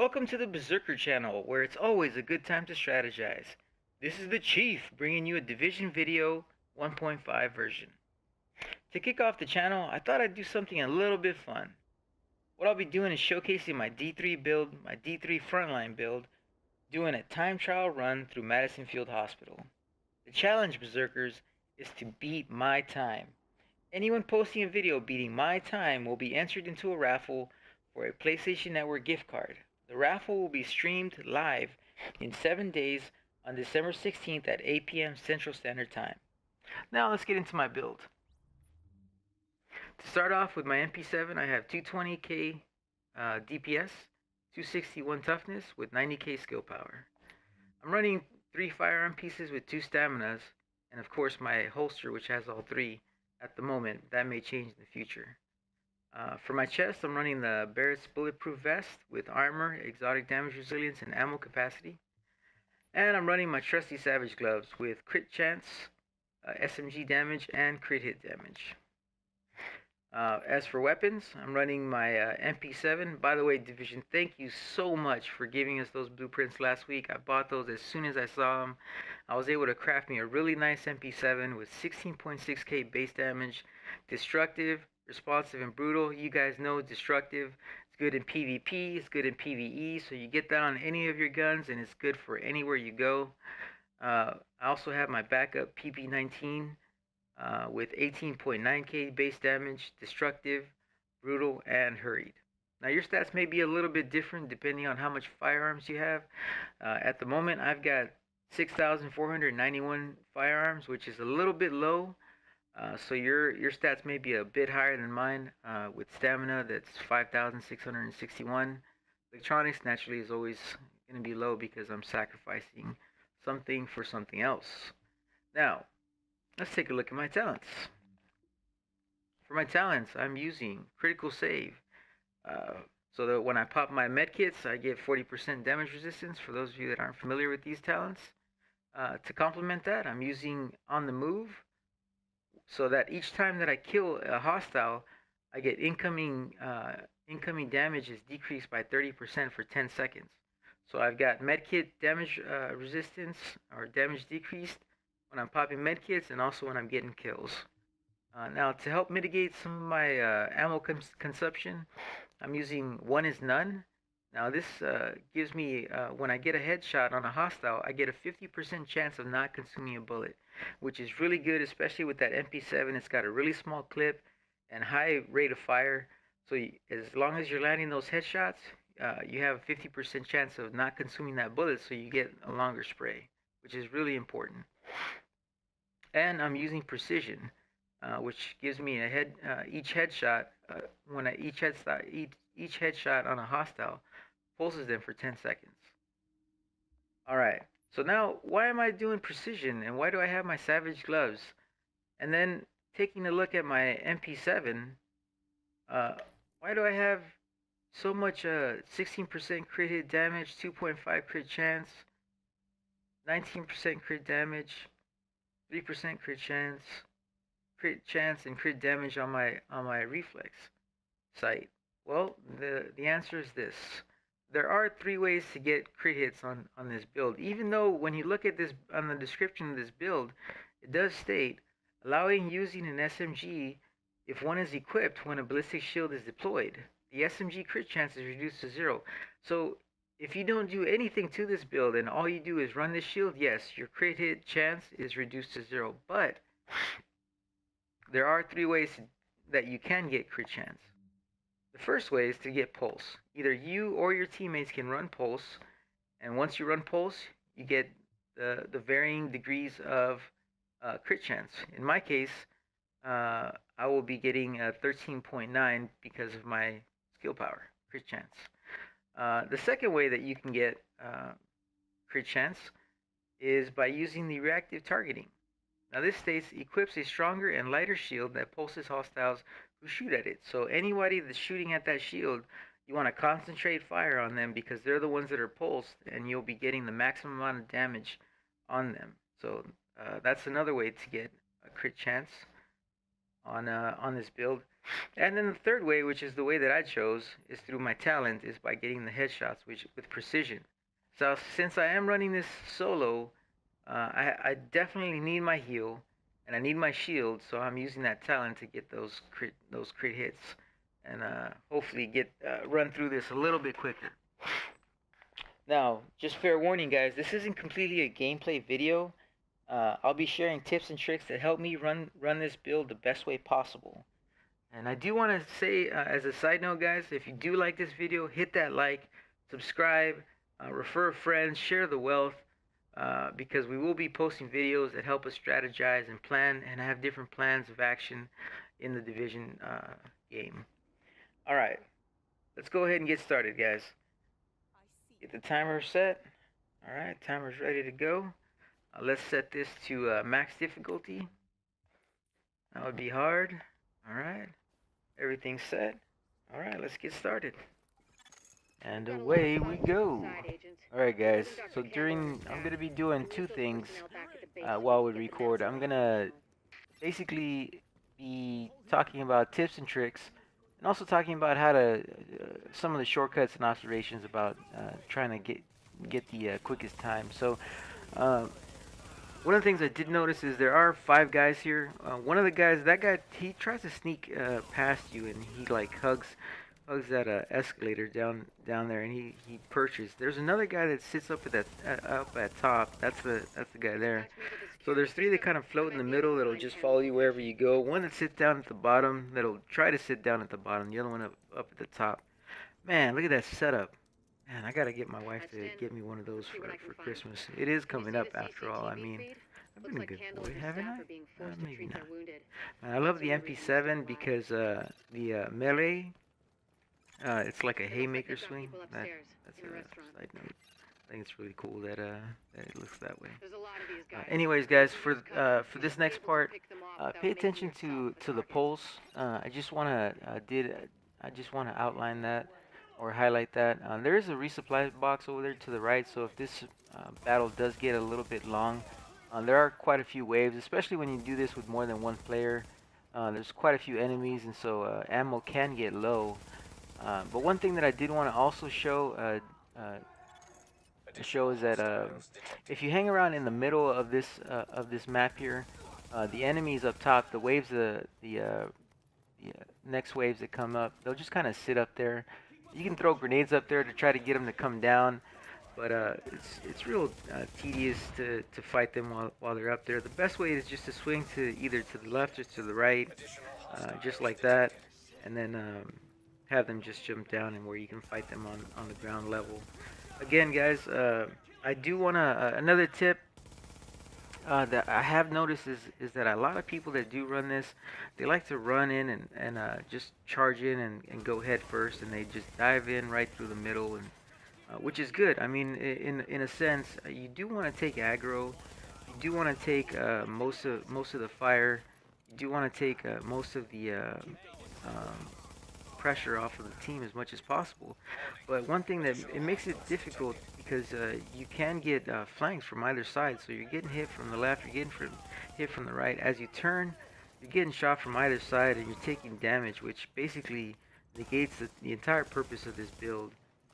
Welcome to the Buzzurker channel, where it's always a good time to strategize. This is the Chief, bringing you a Division video 1.5 version. To kick off the channel, I thought I'd do something a little bit fun. What I'll be doing is showcasing my D3 build, my D3 Frontline build, doing a time trial run through Madison Field Hospital. The challenge, Buzzurkers, is to beat my time. Anyone posting a video beating my time will be entered into a raffle for a PlayStation Network gift card. The raffle will be streamed live in 7 days on December 16th at 8 p.m. Central Standard Time. Now let's get into my build. To start off with my MP7, I have 220k DPS, 261 toughness with 90k skill power. I'm running 3 firearm pieces with 2 staminas, and of course my holster, which has all 3 at the moment. That may change in the future. For my chest, I'm running the Barrett's Bulletproof Vest with armor, exotic damage resilience, and ammo capacity. And I'm running my trusty Savage Gloves with crit chance, SMG damage, and crit hit damage. As for weapons, I'm running my MP7. By the way, Division, thank you so much for giving us those blueprints last week. I bought those as soon as I saw them. I was able to craft me a really nice MP7 with 16.6k base damage, destructive, responsive, and brutal. You guys know destructive. It's good in PvP, it's good in PvE, so you get that on any of your guns, and it's good for anywhere you go. I also have my backup PP19 with 18.9k base damage, destructive, brutal, and hurried. Now your stats may be a little bit different depending on how much firearms you have. At the moment, I've got 6,491 firearms, which is a little bit low. So your stats may be a bit higher than mine. With stamina, that's 5,661. Electronics naturally is always going to be low because I'm sacrificing something for something else. Now, let's take a look at my talents. For my talents, I'm using critical save. So that when I pop my medkits, I get 40% damage resistance, for those of you that aren't familiar with these talents. To complement that, I'm using on the move, so that each time that I kill a hostile, I get incoming damage is decreased by 30% for 10 seconds. So I've got medkit damage resistance or damage decreased when I'm popping medkits, and also when I'm getting kills. Now, to help mitigate some of my ammo consumption, I'm using one is none. Now this gives me, when I get a headshot on a hostile, I get a 50% chance of not consuming a bullet, which is really good, especially with that MP7. It's got a really small clip and high rate of fire. So as long as you're landing those headshots, you have a 50% chance of not consuming that bullet, so you get a longer spray, which is really important. And I'm using precision, which gives me a each headshot each headshot on a hostile pulses them for 10 seconds. Alright, so now why am I doing precision, and why do I have my Savage Gloves? And then taking a look at my MP7, why do I have so much 16% crit hit damage, 2.5 crit chance, 19% crit damage, 3% crit chance, and crit damage on my reflex sight? Well, the answer is this. There are 3 ways to get crit hits on this build. Even though when you look at this on the description of this build, it does state allowing using an SMG if one is equipped when a ballistic shield is deployed. The SMG crit chance is reduced to 0. So if you don't do anything to this build and all you do is run this shield, yes, your crit hit chance is reduced to 0. But there are 3 ways that you can get crit chance. The first way is to get pulse. Either you or your teammates can run pulse, and once you run pulse, you get the varying degrees of crit chance. In my case, I will be getting 13.9 because of my skill power, crit chance. The second way that you can get crit chance is by using the reactive targeting. Now this states equips a stronger and lighter shield that pulses hostiles who shoot at it. So anybody that's shooting at that shield, you want to concentrate fire on them because they're the ones that are pulsed, and you'll be getting the maximum amount of damage on them. So that's another way to get a crit chance on this build. And then the third way, which is the way that I chose, is through my talent, is by getting the headshots, which with precision. So since I am running this solo, I definitely need my heal, and I need my shield. So I'm using that talent to get those crit hits, and hopefully get run through this a little bit quicker. Now, just fair warning, guys, this isn't completely a gameplay video. I'll be sharing tips and tricks that help me run this build the best way possible. And I do want to say, as a side note, guys, if you do like this video, hit that like, subscribe, refer friends, share the wealth, because we will be posting videos that help us strategize and plan and have different plans of action in the Division game. All right, let's go ahead and get started, guys. Get the timer set. All right, timer's ready to go. Let's set this to max difficulty. That would be hard. All right. Everything's set. All right, let's get started. And away we go. All right, guys. So I'm gonna be doing two things while we record. I'm gonna basically be talking about tips and tricks, and also talking about how to some of the shortcuts and observations about trying to get the quickest time. So. One of the things I did notice is there are 5 guys here. One of the guys, that guy, he tries to sneak past you, and he like hugs that escalator down there, and he perches. There's another guy that sits up at top. That's the guy there. So there's 3 that kind of float in the middle that'll just follow you wherever you go. One that sits down at the bottom that'll try to sit down at the bottom. The other one up at the top. Man, look at that setup. Man, I gotta get my wife to get me one of those for Christmas. It is coming up after all. I mean, I've been a good boy, haven't I? Maybe not. I love the MP7 because the melee, it's like a haymaker swing. That's a side note. I think it's really cool that it looks that way. Anyways, guys, for this next part, pay attention to the pulse. I just wanna outline that, or highlight that. There is a resupply box over there to the right, so if this battle does get a little bit long, there are quite a few waves, especially when you do this with more than one player. There's quite a few enemies, and so ammo can get low. But one thing that I did want to also show is that if you hang around in the middle of this map here, the enemies up top, the waves, the next waves that come up, they'll just kind of sit up there. You can throw grenades up there to try to get them to come down, but it's real tedious to fight them while they're up there. The best way is just to swing to either to the left or to the right, just like that, and then have them just jump down and where you can fight them on the ground level. Again, guys, I do want to another tip that I have noticed is that a lot of people that do run this, they like to run in and just charge in and go head first, and they just dive in right through the middle, and which is good. I mean, in a sense, you do want to take aggro, you do want to take most of the fire, you do want to take most of the pressure off of the team as much as possible. But one thing that it makes it difficult because you can get flanks from either side. So you're getting hit from the left, you're getting hit from the right. As you turn, you're getting shot from either side, and you're taking damage, which basically negates the entire purpose of this build.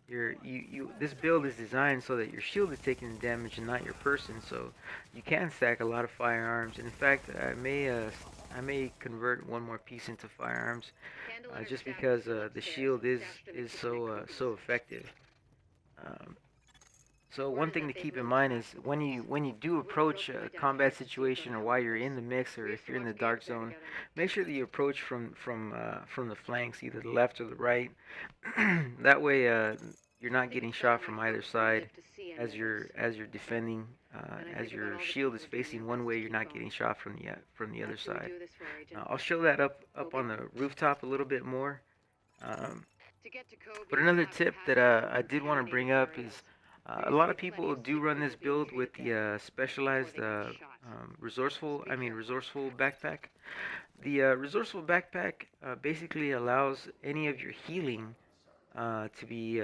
This build is designed so that your shield is taking the damage and not your person. So you can stack a lot of firearms. And in fact, I may convert one more piece into firearms, just because the shield is so effective. So one thing to keep in mind is when you do approach a combat situation, or while you're in the mix, or if you're in the dark zone, make sure that you approach from the flanks, either the left or the right. That way you're not getting shot from either side as you're defending. As your shield is facing one way, you're not getting shot from the other side. I'll show that up on the rooftop a little bit more. But another tip that I did want to bring up is a lot of people do run this build with the specialized resourceful backpack. The resourceful backpack basically allows any of your healing to be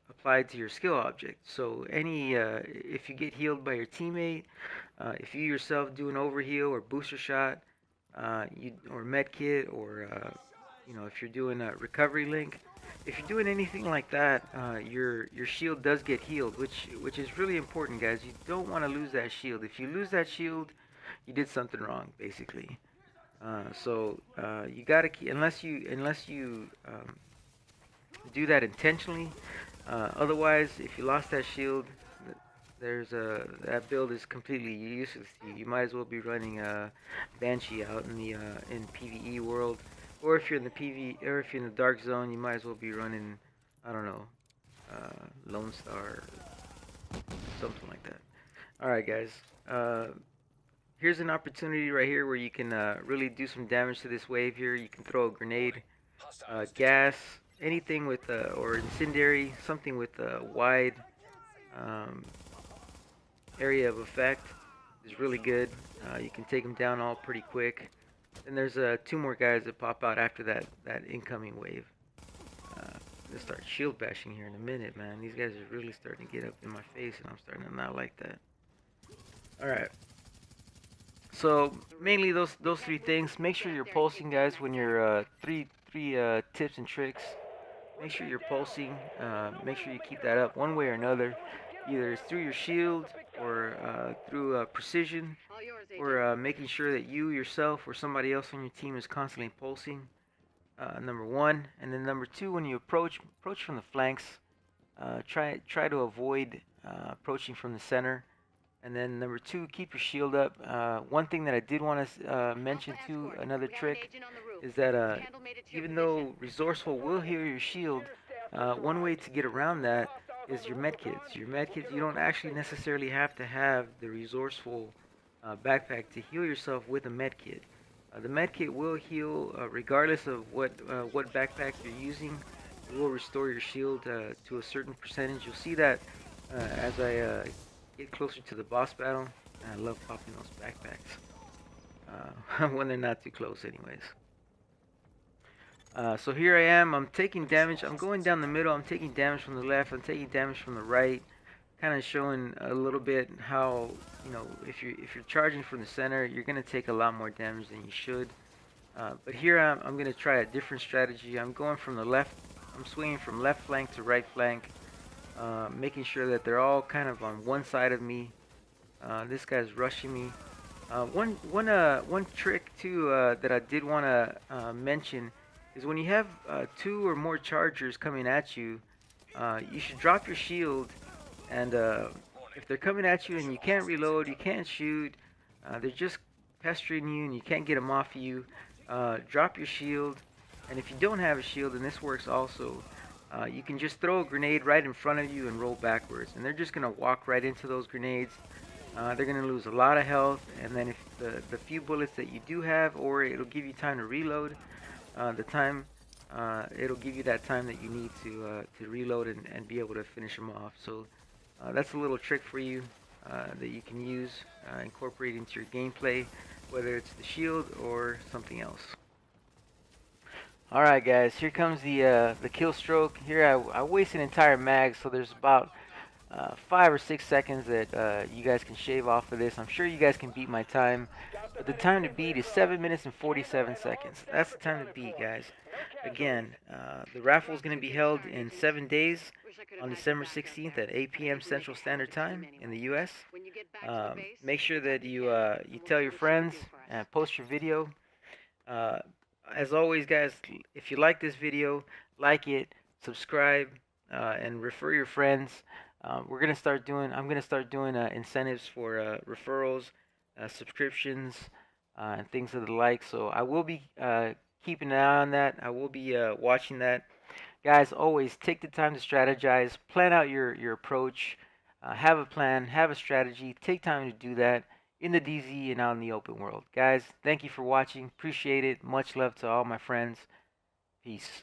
applied to your skill object. So if you get healed by your teammate, if you yourself do an overheal or booster shot, or med kit, or if you're doing a recovery link, if you're doing anything like that, your shield does get healed, which is really important, guys. You don't want to lose that shield. If you lose that shield, you did something wrong, basically. You gotta keep, unless you do that intentionally. Otherwise, if you lost that shield, that build is completely useless to you. You might as well be running Banshee out in the in PvE world, or if you're in the or if you're in the Dark Zone, you might as well be running, I don't know, Lone Star, something like that. All right, guys. Uh, Here's an opportunity right here where you can really do some damage to this wave here. You can throw a grenade, gas, anything with or incendiary, something with a wide um, area of effect is really good. You can take them down all pretty quick. And there's two more guys that pop out after that incoming wave. I'm gonna start shield bashing here in a minute, man. These guys are really starting to get up in my face, and I'm starting to not like that. All right. So mainly those three things. Make sure you're pulsing, guys. When you're three tips and tricks. Make sure you're pulsing. Make sure you keep that up one way or another. Either it's through your shield or through precision, or making sure that you yourself or somebody else on your team is constantly pulsing. Number one, and then number two, when you approach from the flanks. Try to avoid approaching from the center. And then number two, keep your shield up. One thing that I did want to mention too, another trick, is that even though resourceful will heal your shield, one way to get around that is your medkits. Your medkits, you don't actually necessarily have to have the resourceful backpack to heal yourself with a medkit. The medkit will heal regardless of what backpack you're using. It will restore your shield to a certain percentage. You'll see that as I get closer to the boss battle. I love popping those backpacks when they're not too close, anyways. So here I am. I'm taking damage. I'm going down the middle. I'm taking damage from the left. I'm taking damage from the right. Kind of showing a little bit how, if you're charging from the center, you're gonna take a lot more damage than you should. But here I'm gonna try a different strategy. I'm going from the left. I'm swinging from left flank to right flank, making sure that they're all kind of on one side of me. This guy's rushing me. One trick too that I did want to mention is when you have two or more chargers coming at you, you should drop your shield. And if they're coming at you and you can't reload, you can't shoot, they're just pestering you and you can't get them off of you, drop your shield. And if you don't have a shield, and this works also, you can just throw a grenade right in front of you and roll backwards. And they're just going to walk right into those grenades. They're going to lose a lot of health. And then if the few bullets that you do have, or it'll give you time to reload, it'll give you that time that you need to reload and be able to finish them off. So that's a little trick for you that you can use, incorporate into your gameplay, whether it's the shield or something else. All right, guys, here comes the kill stroke. Here I waste an entire mag, so there's about 5 or 6 seconds that you guys can shave off of this. I'm sure you guys can beat my time, but the time to beat is 7 minutes and 47 seconds. That's the time to beat, guys. Again, the raffle is going to be held in 7 days on December 16th at 8 p.m. Central Standard Time in the U.S. Make sure that you tell your friends and post your video. As always, guys, if you like this video, like it, subscribe, and refer your friends. I'm gonna start doing incentives for referrals, subscriptions, and things of the like. So I will be keeping an eye on that. I will be watching that. Guys, always take the time to strategize, plan out your approach, have a plan, have a strategy. Take time to do that in the DZ and out in the open world. Guys, thank you for watching. Appreciate it. Much love to all my friends. Peace.